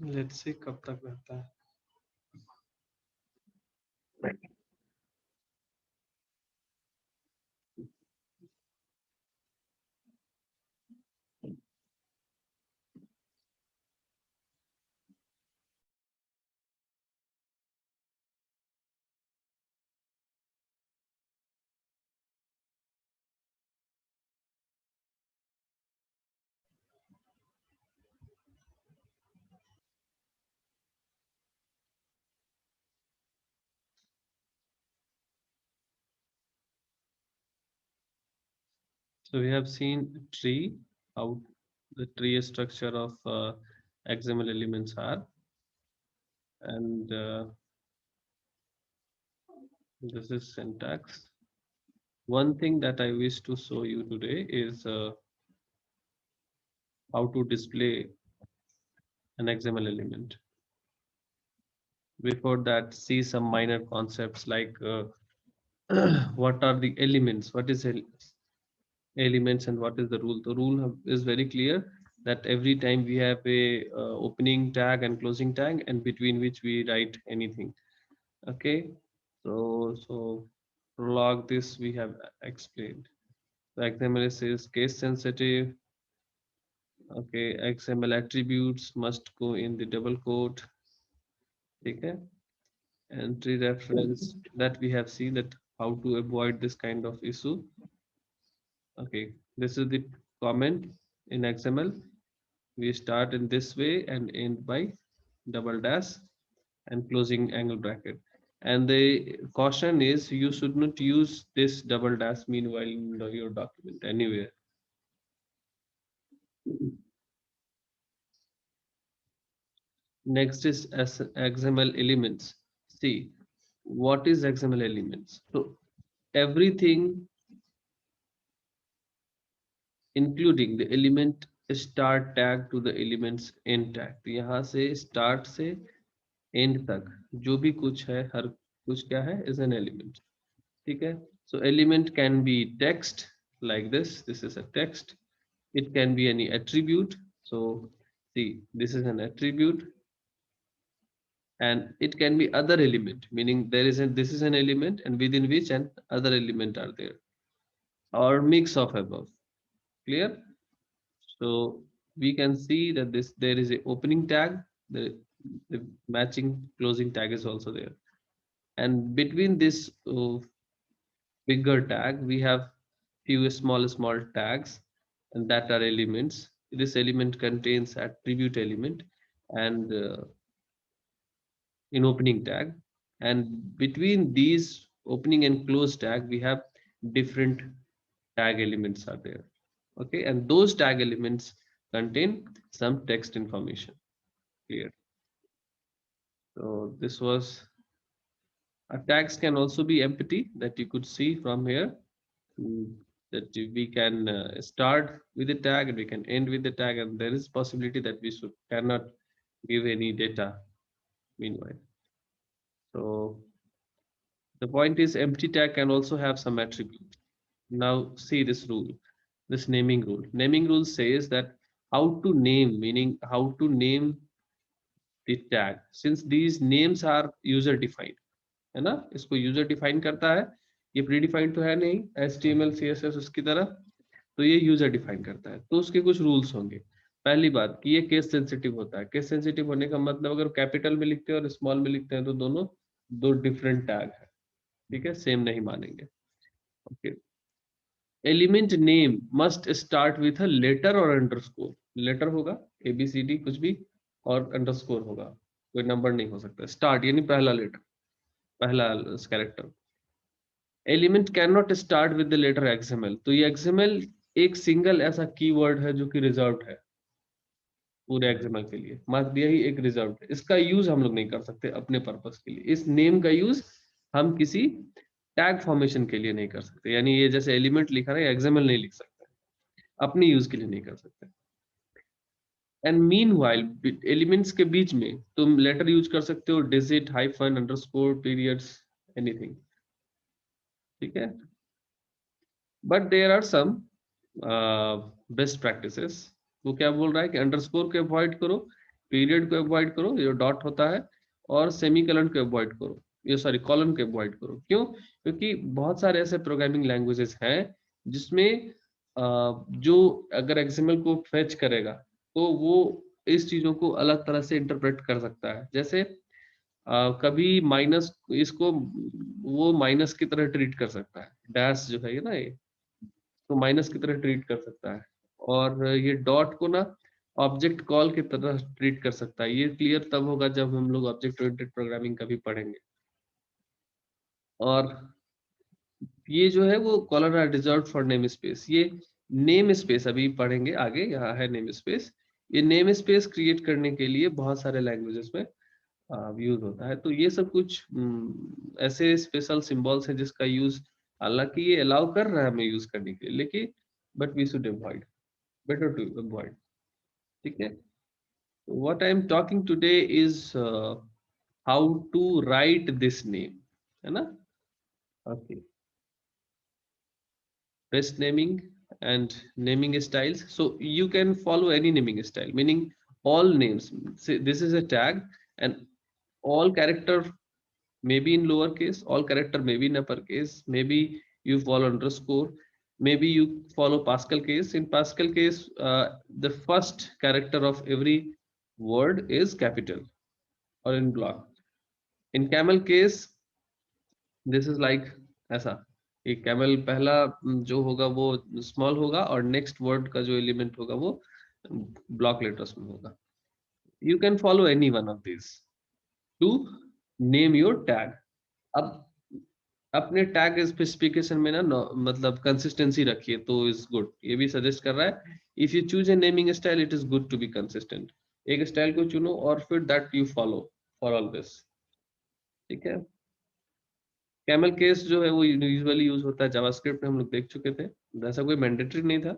Let's see कब तक रहता है। So we have seen tree, how the tree structure of XML elements are, and this is syntax. One thing that I wish to show you today is how to display an XML element. Before that, see some minor concepts like what are the elements, what is elements, and what is the rule. The rule is very clear that every time we have a opening tag and closing tag, and between which we write anything. Okay, so log this we have explained. The XML is case sensitive. Okay, XML attributes must go in the double quote. Okay, entry reference, that we have seen that how to avoid this kind of issue. Okay, this is the comment in XML. We start in this way and end by double dash and closing angle bracket. And the caution is you should not use this double dash meanwhile in your document anywhere. Next is XML elements. See, what is XML elements? So everything including the element start tag to the elements end tag. तो यहाँ से start से end तक जो भी कुछ है, हर कुछ क्या है, is an element. ठीक है? So element can be text like this. This is a text. It can be any attribute. So see, this is an attribute, and it can be other element, meaning there is this is an element and within which an other element are there, or mix of above. Clear? So we can see that this there is a opening tag, the matching closing tag is also there, and between this bigger tag we have few small tags, and that are elements. This element contains attribute element and in opening tag, and between these opening and close tag we have different tag elements are there. Okay, and those tag elements contain some text information. Clear? So this was tags can also be empty, that you could see from here. That we can start with the tag and we can end with the tag, and there is possibility that we should cannot give any data meanwhile. So the point is empty tag can also have some attribute. Now see this rule, this naming rule. Naming rule says that how to name, meaning how to name the tag, since these names are user defined, है ना, इसको user define करता है, ये pre defined तो है नहीं HTML CSS उसकी तरह, तो ये यूजर डिफाइन करता है, तो उसके कुछ रूल्स होंगे। पहली बात कि ये केस सेंसिटिव होता है। केस सेंसिटिव होने का मतलब अगर कैपिटल में लिखते हैं और स्मॉल में लिखते हैं तो दोनों दो डिफरेंट टैग है, ठीक है, सेम नहीं मानेंगे। Okay, element name must start with a letter और अंडरस्कोर। लेटर होगा ABCD कुछ भी, और अंडरस्कोर होगा, कोई नंबर नहीं हो सकता। स्टार्ट यानी पहला लेटर, पहला character. Element can not start with the letter XML। तो ये XML एक सिंगल ऐसा कीवर्ड है जो कि रिजर्व्ड है पूरे XML के लिए, मार्क दिया ही एक रिजर्व्ड है। इसका यूज हम लोग नहीं कर सकते अपने पर्पस के लिए। इस नेम का यूज हम किसी टैग फॉर्मेशन के लिए नहीं कर सकते, यानी ये जैसे एलिमेंट लिखा है XML नहीं लिख सकते, अपने यूज के लिए नहीं कर सकते। एंड मीनवाइल एलिमेंट्स के बीच में तुम लेटर यूज कर सकते हो, digit, hyphen, underscore, periods, anything, ठीक है। But there are some best practices. वो क्या बोल रहा है कि अंडरस्कोर को अवॉइड करो, पीरियड को अवॉइड करो, ये डॉट होता है, और सेमीकोलन को अवॉइड करो, ये सॉरी कॉलन को अवॉइड करो। क्यों? क्योंकि बहुत सारे ऐसे प्रोग्रामिंग लैंग्वेजेस हैं जिसमें जो अगर एक्सएमएल को फेच करेगा तो वो इस चीजों को अलग तरह से इंटरप्रेट कर सकता है। जैसे कभी माइनस इसको वो माइनस की तरह ट्रीट कर सकता है, डैश जो है ना ये, तो माइनस की तरह ट्रीट कर सकता है, और ये डॉट को ना ऑब्जेक्ट कॉल की तरह ट्रीट कर सकता है। ये क्लियर तब होगा जब हम लोग ऑब्जेक्ट ओरिएंटेड प्रोग्रामिंग का भी पढ़ेंगे। और ये जो है वो colon are reserved for name space, ये नेम स्पेस अभी पढ़ेंगे आगे, यहाँ है नेम स्पेस। ये नेम स्पेस क्रिएट करने के लिए बहुत सारे लैंग्वेजेस में यूज होता है। तो ये सब कुछ ऐसे स्पेशल सिंबल्स हैं जिसका यूज, हालांकि ये अलाउ कर रहा है हमें यूज करने के लिए, लेकिन but we should avoid, better to avoid. ठीक है, what I am talking today is how to write this name, है ना? Okay, best naming and naming styles. So you can follow any naming style, meaning all names. Say this is a tag, and all character may be in lowercase, all character may be in uppercase, maybe you follow underscore, maybe you follow Pascal case. In Pascal case, the first character of every word is capital or in block. In camel case, this is like ऐसा, एक camel पहला जो होगा वो small होगा, और next word का जो एलिमेंट होगा वो ब्लॉक लेटर्स में होगा। You can follow any one of this to name your tag. अब अपने टैग स्पेसिफिकेशन में ना मतलब कंसिस्टेंसी रखिए तो इज गुड। ये भी सजेस्ट कर रहा है, if you choose a naming style it is good to be consistent. एक स्टाइल को चुनो और फिर that you follow for all this. ठीक है, कैमल केस जो है वो यूजुअली यूज होता है जावास्क्रिप्ट में, हम लोग देख चुके थे, ऐसा कोई मैंडेटरी नहीं था।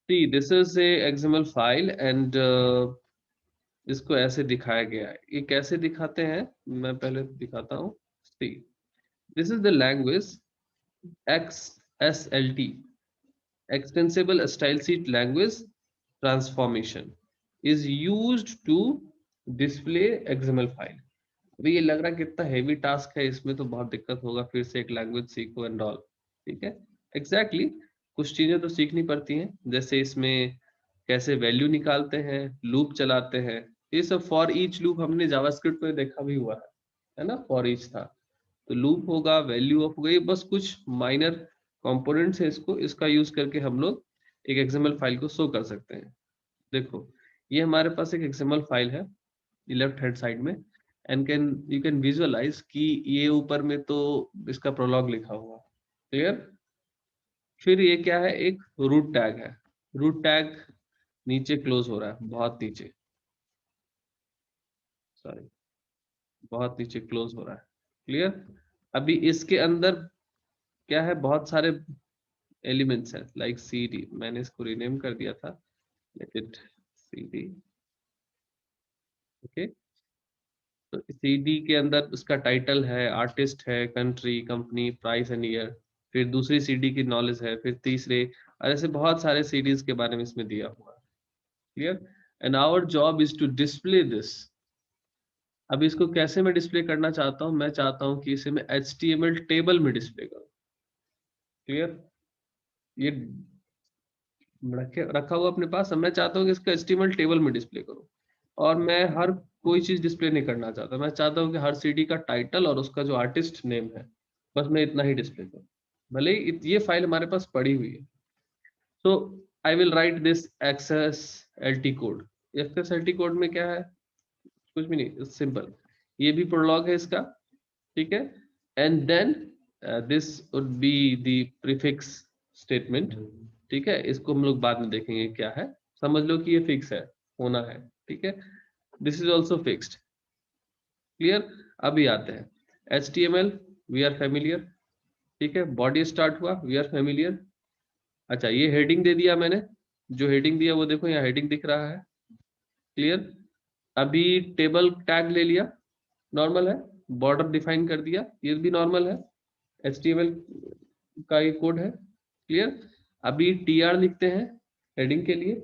सी this is a XML file and इसको ऐसे दिखाया गया है। ये कैसे दिखाते हैं मैं पहले दिखाता हूँ। See this is the language XSLT, extensible style sheet language transformation is used to display XML file. अभी ये लग रहा है कितना हेवी टास्क है, इसमें तो बहुत दिक्कत होगा, फिर से एक लैंग्वेज सीखो एंड ऑल। ठीक है, एग्जैक्टली कुछ चीजें तो सीखनी पड़ती हैं, जैसे इसमें कैसे वैल्यू निकालते हैं, लूप चलाते हैं, ये सब। फॉर ईच लूप हमने जावास्क्रिप्ट में देखा भी हुआ है ना, फॉर ईच था, तो लूप होगा, वैल्यू ऑफ गई, बस कुछ माइनर कंपोनेंट्स है। इसको इसका यूज करके हम लोग एक एक्सएमएल फाइल को शो कर सकते हैं। देखो ये हमारे पास एक एक्सएमएल फाइल है लेफ्ट हैंड साइड में, and can you can visualise कि ये ऊपर में तो इसका प्रोलॉग लिखा हुआ, क्लियर। फिर ये क्या है, एक रूट टैग है। रूट टैग नीचे क्लोज हो रहा है, बहुत नीचे, सॉरी बहुत नीचे क्लोज हो रहा है, क्लियर। अभी इसके अंदर क्या है, बहुत सारे एलिमेंट्स है, लाइक सी डी, मैंने इसको रीनेम कर दिया था, let it CD. Okay, तो सीडी के अंदर उसका टाइटल है, आर्टिस्ट है, country, company, price and year. फिर दूसरी सीडी की नॉलेज है, फिर तीसरे, और ऐसे बहुत सारे सीडीज के बारे में इसमें दिया हुआ है, clear. And our job is to display this. अब इसको कैसे मैं डिस्प्ले करना चाहता हूँ, मैं चाहता हूँ कि इसे मैं HTML टेबल में डिस्प्ले करूँ, क्लियर। ये रखा हुआ अपने पास, मैं चाहता हूँ कि इसको HTML टेबल में डिस्प्ले करूँ, और मैं हर कोई चीज डिस्प्ले नहीं करना चाहता। मैं चाहता हूँ कि हर सीडी का टाइटल और उसका जो आर्टिस्ट नेम है, बस मैं इतना ही डिस्प्ले करूँ, भले ही ये फाइल हमारे पास पड़ी हुई है। तो I will write this XSLT code. XSLT code में क्या है, कुछ भी नहीं, सिंपल, ये भी प्रोलॉग है इसका, ठीक है। And then this would be the prefix statement, ठीक है। इसको हम लोग बाद में देखेंगे क्या है, समझ लो कि ये फिक्स है, होना है, ठीक है। This is also fixed, clear. अभी आते हैं HTML, वी आर फेमिलियर, ठीक है। बॉडी स्टार्ट हुआ, वी आर फेमिलियर। अच्छा, ये हेडिंग दे दिया मैंने, जो हेडिंग दिया वो देखो यहाँ हेडिंग दिख रहा है, क्लियर। अभी टेबल टैग ले लिया, नॉर्मल है। बॉर्डर डिफाइन कर दिया, ये भी नॉर्मल है, HTML का ये कोड है, क्लियर। अभी TR लिखते हैं हेडिंग के लिए,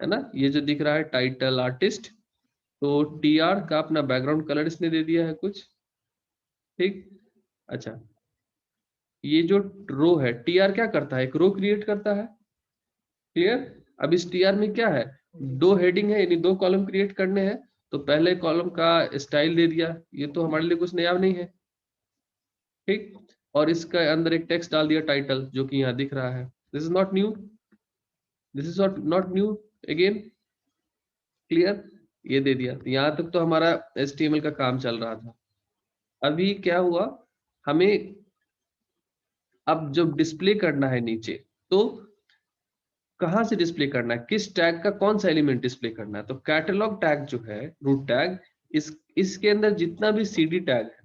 है ना, ये जो दिख रहा है टाइटल आर्टिस्ट, तो टीआर का अपना बैकग्राउंड कलर इसने दे दिया है कुछ, ठीक। अच्छा, ये जो रो है, टीआर क्या करता है, एक रो क्रिएट करता है, क्लियर। अब इस टीआर में क्या है, दो हेडिंग है, यानी दो कॉलम क्रिएट करने हैं, तो पहले कॉलम का स्टाइल दे दिया, ये तो हमारे लिए कुछ नया नहीं है, ठीक। और इसके अंदर एक टेक्स्ट डाल दिया टाइटल, जो कि यहाँ दिख रहा है, this is not new, this is not new again, clear. ये दे दिया, यहाँ तक तो हमारा HTML का काम चल रहा था। अभी क्या हुआ, हमें अब जब डिस्प्ले करना है नीचे, तो कहाँ से डिस्प्ले करना है, किस टैग का कौन सा एलिमेंट डिस्प्ले करना है, तो कैटलॉग टैग जो है, रूट टैग, इसके अंदर जितना भी CD टैग है,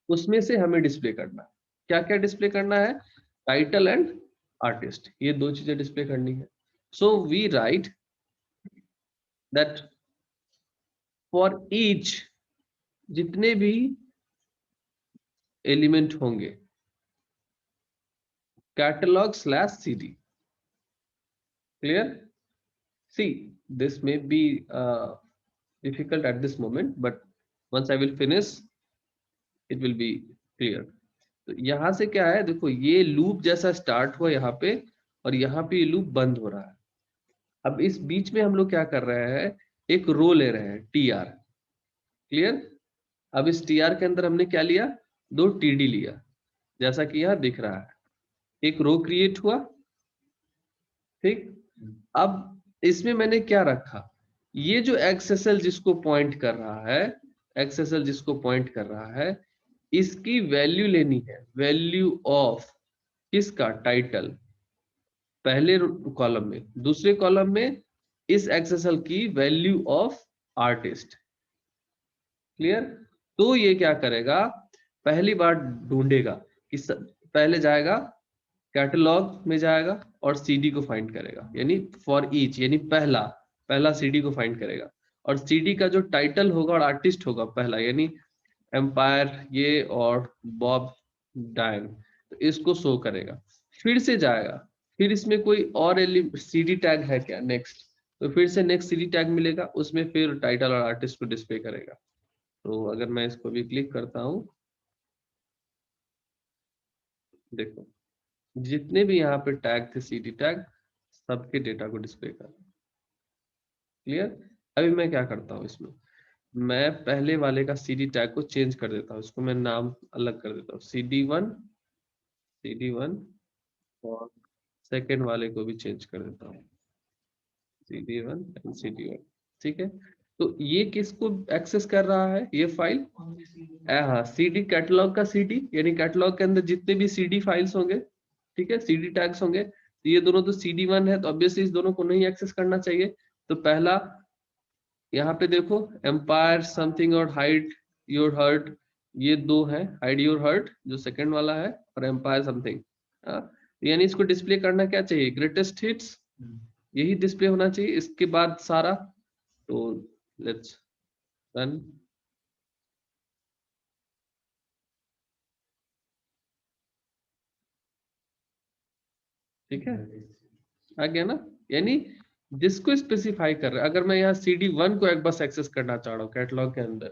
उसमें से हमें डिस्प्ले करना है। क्या क्या डिस्प्ले करना है, टाइटल एंड आर्टिस्ट, ये दो चीजें डिस्प्ले करनी है। So we write that for each, जितने भी एलिमेंट होंगे, catalogue slash CD, clear. See, this may be difficult at this moment, but once I will finish it will be clear. तो यहाँ से क्या है, देखो ये लूप जैसा स्टार्ट हुआ यहाँ पे, और यहाँ पे ये लूप बंद हो रहा है। अब इस बीच में हम लोग क्या कर रहे हैं, एक रो ले रहे हैं, TR, क्लियर। अब इस TR के अंदर हमने क्या लिया, दो TD लिया, जैसा कि यहाँ दिख रहा है, एक रो क्रिएट हुआ, ठीक। अब इसमें मैंने क्या रखा, ये जो XSL जिसको पॉइंट कर रहा है, XSL जिसको पॉइंट कर रहा है, इसकी वैल्यू लेनी है, वैल्यू ऑफ किसका, टाइटल, पहले कॉलम में, दूसरे कॉलम में इस XSL की वैल्यू ऑफ आर्टिस्ट, क्लियर। तो ये क्या करेगा, पहली बार ढूंढेगा कि पहले जाएगा कैटलॉग में जाएगा और CD को फाइंड करेगा, यानी फॉर ईच, यानी पहला पहला CD को फाइंड करेगा, और CD का जो टाइटल होगा और आर्टिस्ट होगा पहला, यानी एम्पायर ये और बॉब डायन, तो इसको शो करेगा। फिर से जाएगा, फिर इसमें कोई और CD टैग है क्या नेक्स्ट, तो फिर से नेक्स्ट CD टैग मिलेगा, उसमें फिर टाइटल और आर्टिस्ट को डिस्प्ले करेगा। तो अगर मैं इसको भी क्लिक करता हूँ, देखो जितने भी यहाँ पे टैग थे CD टैग, सबके डेटा को डिस्प्ले कर, क्लियर। अभी मैं क्या करता हूँ इसमें, मैं पहले वाले का CD टैग को चेंज कर देता हूँ, इसको मैं नाम अलग कर देता हूँ, CD1, और सेकेंड वाले को भी चेंज कर देता हूँ, CD1 एंड CD1, ठीक है। तो ये किसको एक्सेस कर रहा है, ये फाइल, हाँ, CD कैटलॉग का CD, यानी कैटलॉग के अंदर जितने भी CD फाइल्स होंगे, ठीक है, CD टैग्स होंगे, तो ये दोनों तो CD1 है, तो ऑब्वियसली इस दोनों को नहीं एक्सेस करना चाहिए। तो पहला यहाँ पे देखो, एम्पायर समथिंग और हाइड योर हर्ट, ये दो है, हाइड योर हर्ट जो सेकंड वाला है, और एम्पायर समथिंग, यानी इसको डिस्प्ले करना क्या चाहिए, ग्रेटेस्ट हिट्स, यही डिस्प्ले होना चाहिए, इसके बाद सारा। तो लेट्स रन, ठीक है, आ गया ना, यानी जिसको स्पेसिफाई कर रहा है, अगर मैं यहाँ CD1 को एक बस एक्सेस करना चाह रहा हूँ कैटलॉग के अंदर,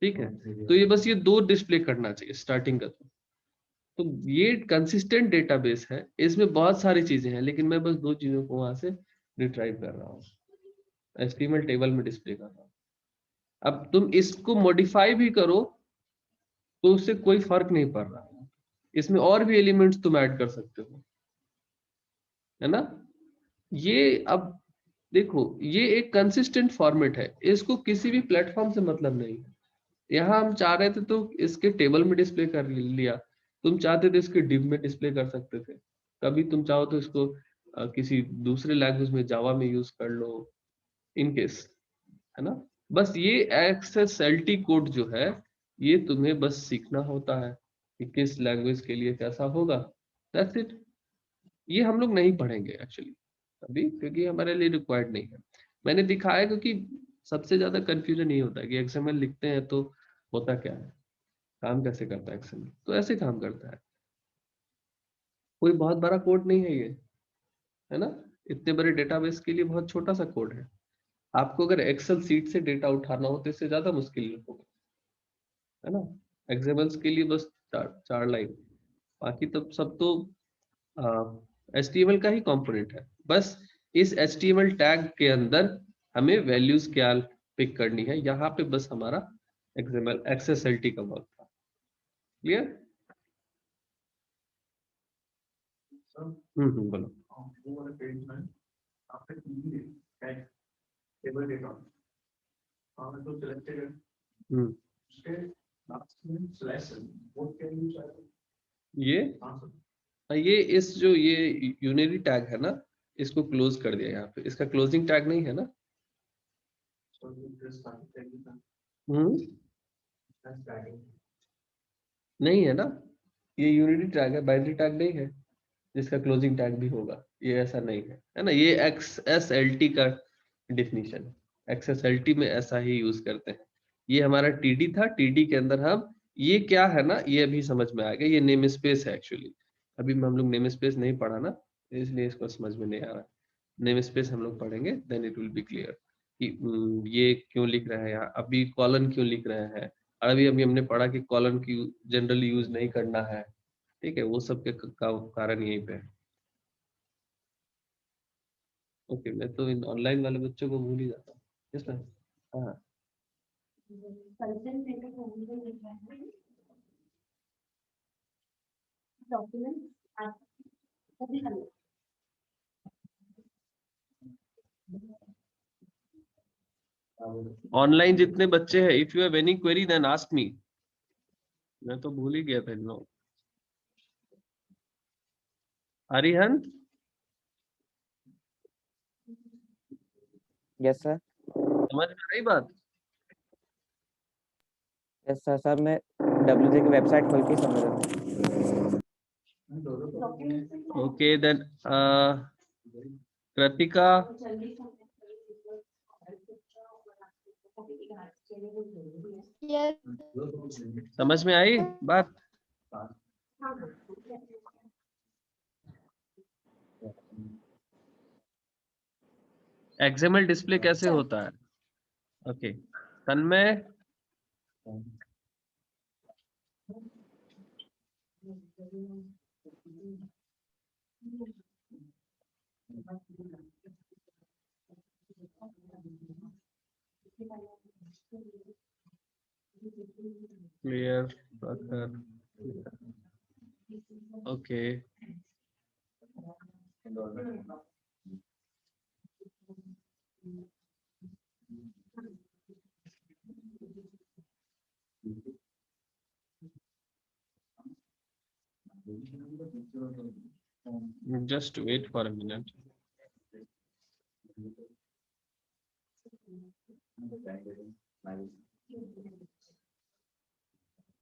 ठीक है, तो ये बस ये दो डिस्प्ले करना चाहिए स्टार्टिंग का। तो ये कंसिस्टेंट डेटाबेस है, इसमें बहुत सारी चीजें हैं, लेकिन मैं बस दो चीजों को वहां से रिट्राइव कर रहा हूँ, HTML टेबल में डिस्प्ले कर रहा हूँ। अब तुम इसको मॉडिफाई भी करो तो उससे कोई फर्क नहीं पड़ रहा, इसमें और भी एलिमेंट्स तुम ऐड कर सकते हो, है ना। ये अब देखो, ये एक कंसिस्टेंट फॉर्मेट है, इसको किसी भी प्लेटफॉर्म से मतलब नहीं है। यहाँ हम चाह रहे थे तो इसके टेबल में डिस्प्ले कर लिया, तुम चाहते थे इसके डिव में डिस्प्ले कर सकते थे, कभी तुम चाहो तो इसको किसी दूसरे लैंग्वेज में, जावा में यूज कर लो इन केस, है ना। बस ये XSLT कोड जो है, ये तुम्हें बस सीखना होता है कि किस लैंग्वेज के लिए कैसा होगा, दैट्स इट। ये हम लोग नहीं पढ़ेंगे एक्चुअली अभी, क्योंकि हमारे लिए रिक्वायर्ड नहीं है। मैंने दिखाया क्योंकि सबसे ज्यादा कंफ्यूजन ये होता है कि XML लिखते हैं तो होता क्या है, काम कैसे करता है XML, तो ऐसे काम करता है, कोई बहुत बड़ा कोड नहीं है ये, है ना। इतने बड़े डेटाबेस के लिए बहुत छोटा सा कोड है। आपको अगर एक्सेल सीट से डेटा उठाना हो तो इससे ज्यादा मुश्किल होगा, है ना। एक्सेल्स के लिए बस चार लाइन, बाकी तब सब तो HTML का ही कंपोनेंट है। बस इस HTML टैग के अंदर हमें वैल्यूज क्या पिक करनी है, यहाँ पे बस हमारा XML XSLT का वर्क था। क्लियर? बोलो। हम्म ये इस जो ये यूनिरी टैग है ना, इसको क्लोज कर दिया यहाँ पे, इसका क्लोजिंग टैग नहीं है ना। हम्म नहीं है ना, ये यूनिटी टैग है, बाइनरी टैग नहीं है जिसका क्लोजिंग टैग भी होगा, ये ऐसा नहीं है, है ना। ये XSLT का डिफिनीशन है, XSLT में ऐसा ही यूज करते हैं। ये हमारा TD था, TD के अंदर हम ये क्या है ना, ये अभी समझ में आ गया, ये नेम स्पेस है एक्चुअली। अभी हम लोग नेम स्पेस नहीं पढ़ा ना, इसलिए इसको समझ में नहीं आ रहा। नेम स्पेस हम लोग पढ़ेंगे, then it will be clear कि ये क्यों लिख रहे हैं यहाँ, अभी कॉलन क्यों लिख रहे हैं। और अभी अभी हमने पढ़ा कि कॉलन की जनरली यूज नहीं करना है, ठीक है, वो सब के कारण यहीं पे है। ओके, मैं तो इन ऑनलाइन वाले बच्चों को भूल ही जाता हूँ। Yes ma'am. हाँ, ऑनलाइन जितने बच्चे हैं, if you have any query then ask me. मैं तो भूल ही गया था इन लोग। Arihant, yes sir. समझ में आई बात? यस सर, सर मैं WJ की वेबसाइट खोल के समझ रहा हूँ। ओके देन कृतिका, समझ में आई बात? एक्सएमएल डिस्प्ले कैसे होता है? Okay, Tanmay, clear, okay. Just wait for a minute.